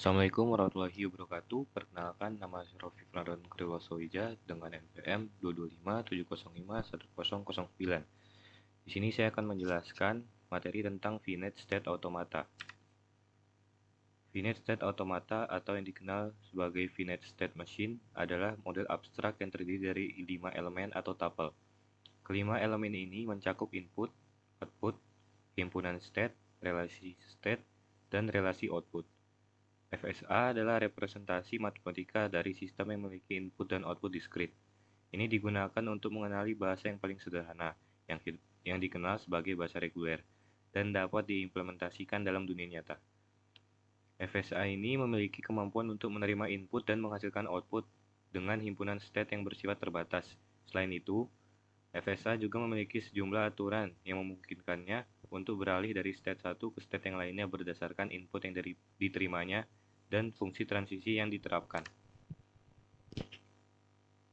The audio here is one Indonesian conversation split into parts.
Assalamualaikum warahmatullahi wabarakatuh. Perkenalkan, nama saya Rofi Fernandon Krilosoija dengan NPM 22570510009. Di sini saya akan menjelaskan materi tentang finite state automata. Finite state automata atau yang dikenal sebagai finite state machine adalah model abstrak yang terdiri dari 5 elemen atau tuple. Kelima elemen ini mencakup input, output, himpunan state, relasi state, dan relasi output. FSA adalah representasi matematika dari sistem yang memiliki input dan output diskrit. Ini digunakan untuk mengenali bahasa yang paling sederhana, yang dikenal sebagai bahasa reguler, dan dapat diimplementasikan dalam dunia nyata. FSA ini memiliki kemampuan untuk menerima input dan menghasilkan output dengan himpunan state yang bersifat terbatas. Selain itu, FSA juga memiliki sejumlah aturan yang memungkinkannya untuk beralih dari state satu ke state yang lainnya berdasarkan input yang diterimanya dan fungsi transisi yang diterapkan.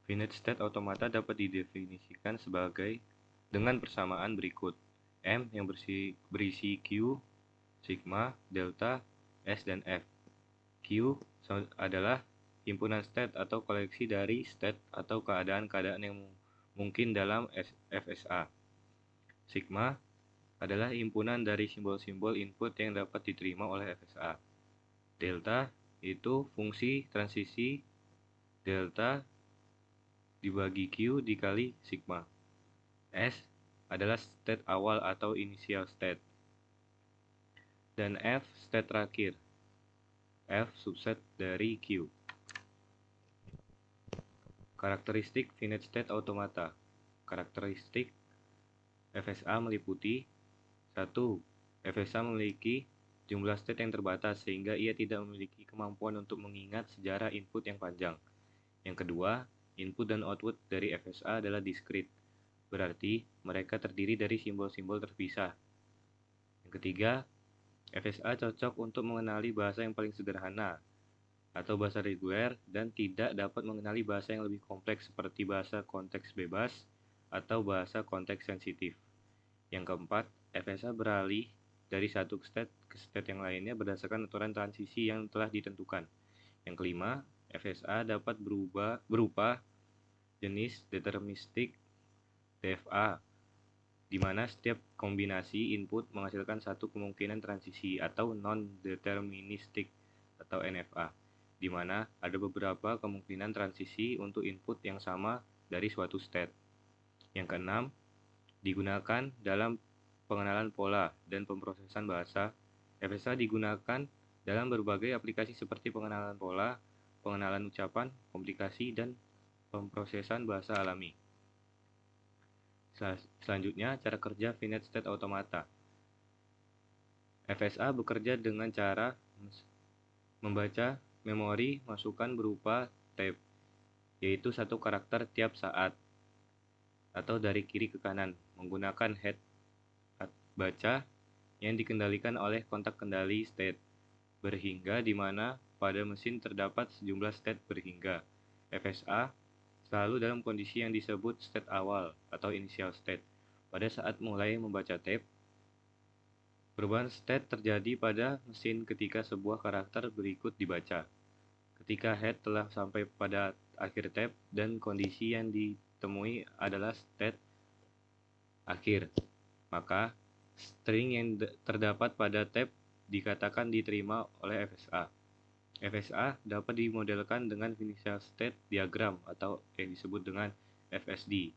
Finite state automata dapat didefinisikan sebagai dengan persamaan berikut. M yang berisi Q, sigma, delta, S, dan F. Q adalah himpunan state atau koleksi dari state atau keadaan-keadaan yang mungkin dalam FSA. Sigma adalah himpunan dari simbol-simbol input yang dapat diterima oleh FSA. Delta itu fungsi transisi delta dibagi Q dikali sigma. S adalah state awal atau initial state. Dan F state terakhir. F subset dari Q. Karakteristik finite state automata. Karakteristik FSA meliputi 1. FSA memiliki jumlah state yang terbatas sehingga ia tidak memiliki kemampuan untuk mengingat sejarah input yang panjang. Yang kedua, input dan output dari FSA adalah diskrit, berarti mereka terdiri dari simbol-simbol terpisah. Yang ketiga, FSA cocok untuk mengenali bahasa yang paling sederhana atau bahasa reguler dan tidak dapat mengenali bahasa yang lebih kompleks seperti bahasa konteks bebas atau bahasa konteks sensitif. Yang keempat, FSA beralih dari satu state ke state yang lainnya berdasarkan aturan transisi yang telah ditentukan. Yang kelima, FSA dapat berupa jenis deterministik DFA, di mana setiap kombinasi input menghasilkan satu kemungkinan transisi, atau non-deterministik atau NFA, di mana ada beberapa kemungkinan transisi untuk input yang sama dari suatu state. Yang keenam, digunakan dalam pengenalan pola dan pemrosesan bahasa. FSA digunakan dalam berbagai aplikasi seperti pengenalan pola, pengenalan ucapan, komunikasi, dan pemrosesan bahasa alami. Selanjutnya, cara kerja finite state automata. FSA bekerja dengan cara membaca memori masukan berupa tape, yaitu satu karakter tiap saat, atau dari kiri ke kanan, menggunakan head baca yang dikendalikan oleh kontak kendali state berhingga, di mana pada mesin terdapat sejumlah state berhingga. FSA selalu dalam kondisi yang disebut state awal atau initial state. Pada saat mulai membaca tape, perubahan state terjadi pada mesin ketika sebuah karakter berikut dibaca. Ketika head telah sampai pada akhir tape dan kondisi yang ditemui adalah state akhir, maka string yang terdapat pada tape dikatakan diterima oleh FSA. FSA dapat dimodelkan dengan initial state diagram atau yang disebut dengan FSD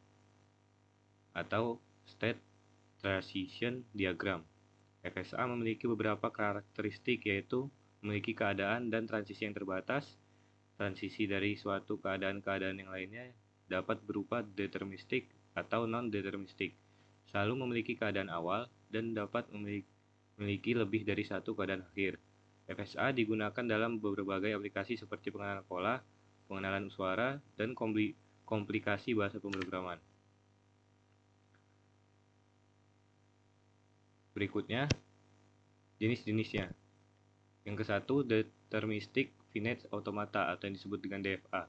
atau state transition diagram. FSA memiliki beberapa karakteristik, yaitu memiliki keadaan dan transisi yang terbatas. Transisi dari suatu keadaan-keadaan yang lainnya dapat berupa deterministik atau non-deterministik, selalu memiliki keadaan awal, dan dapat memiliki lebih dari satu keadaan akhir. FSA digunakan dalam berbagai aplikasi seperti pengenalan pola, pengenalan suara, dan komplikasi bahasa pemrograman. Berikutnya, jenis-jenisnya. Yang ke-1, deterministic finite automata atau yang disebut dengan DFA.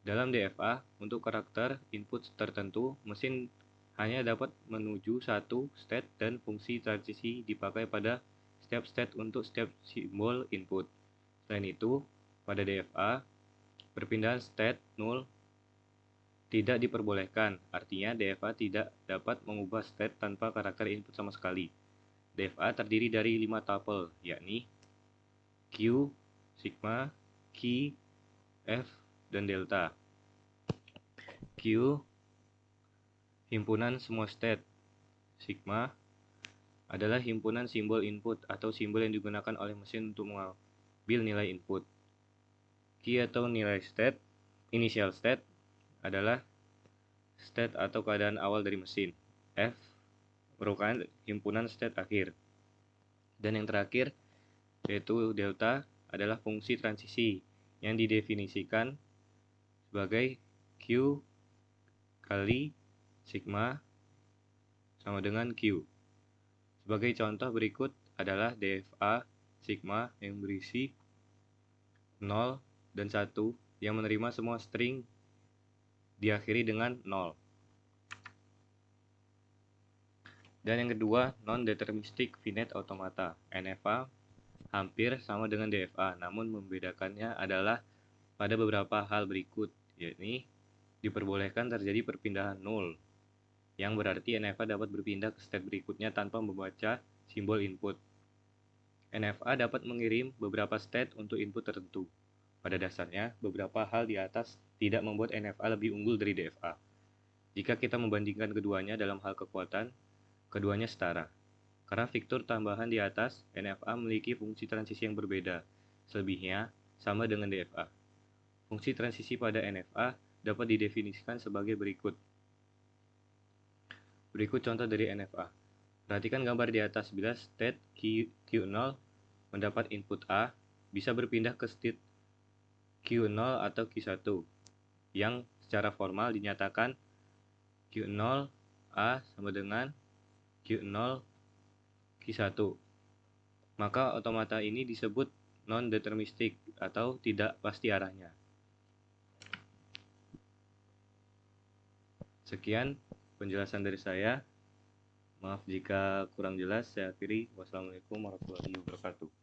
Dalam DFA, untuk karakter input tertentu, mesin hanya dapat menuju satu state dan fungsi transisi dipakai pada setiap state untuk setiap simbol input. Selain itu, pada DFA, perpindahan state null tidak diperbolehkan, artinya DFA tidak dapat mengubah state tanpa karakter input sama sekali. DFA terdiri dari 5 tuple, yakni Q, sigma, Q, F, dan delta. Q, himpunan semua state. Sigma adalah himpunan simbol input atau simbol yang digunakan oleh mesin untuk mengambil nilai input. Q atau nilai state, initial state adalah state atau keadaan awal dari mesin. F merupakan himpunan state akhir. Dan yang terakhir, yaitu delta, adalah fungsi transisi yang didefinisikan sebagai Q kali sigma sama dengan Q. Sebagai contoh berikut adalah DFA sigma yang berisi 0 dan 1 yang menerima semua string diakhiri dengan 0. Dan yang kedua, non-deterministic finite automata. NFA hampir sama dengan DFA, namun membedakannya adalah pada beberapa hal berikut, yakni diperbolehkan terjadi perpindahan null, yang berarti NFA dapat berpindah ke state berikutnya tanpa membaca simbol input. NFA dapat mengirim beberapa state untuk input tertentu. Pada dasarnya, beberapa hal di atas tidak membuat NFA lebih unggul dari DFA. Jika kita membandingkan keduanya dalam hal kekuatan, keduanya setara. Karena fitur tambahan di atas, NFA memiliki fungsi transisi yang berbeda. Selebihnya sama dengan DFA. Fungsi transisi pada NFA dapat didefinisikan sebagai berikut. Berikut contoh dari NFA. Perhatikan gambar di atas. Bila state Q0 mendapat input A, bisa berpindah ke state Q0 atau Q1, yang secara formal dinyatakan Q0 A sama dengan Q0 Q1. Maka otomata ini disebut non-deterministic atau tidak pasti arahnya. Sekian penjelasan dari saya. Maaf jika kurang jelas, saya akhiri. Wassalamualaikum warahmatullahi wabarakatuh.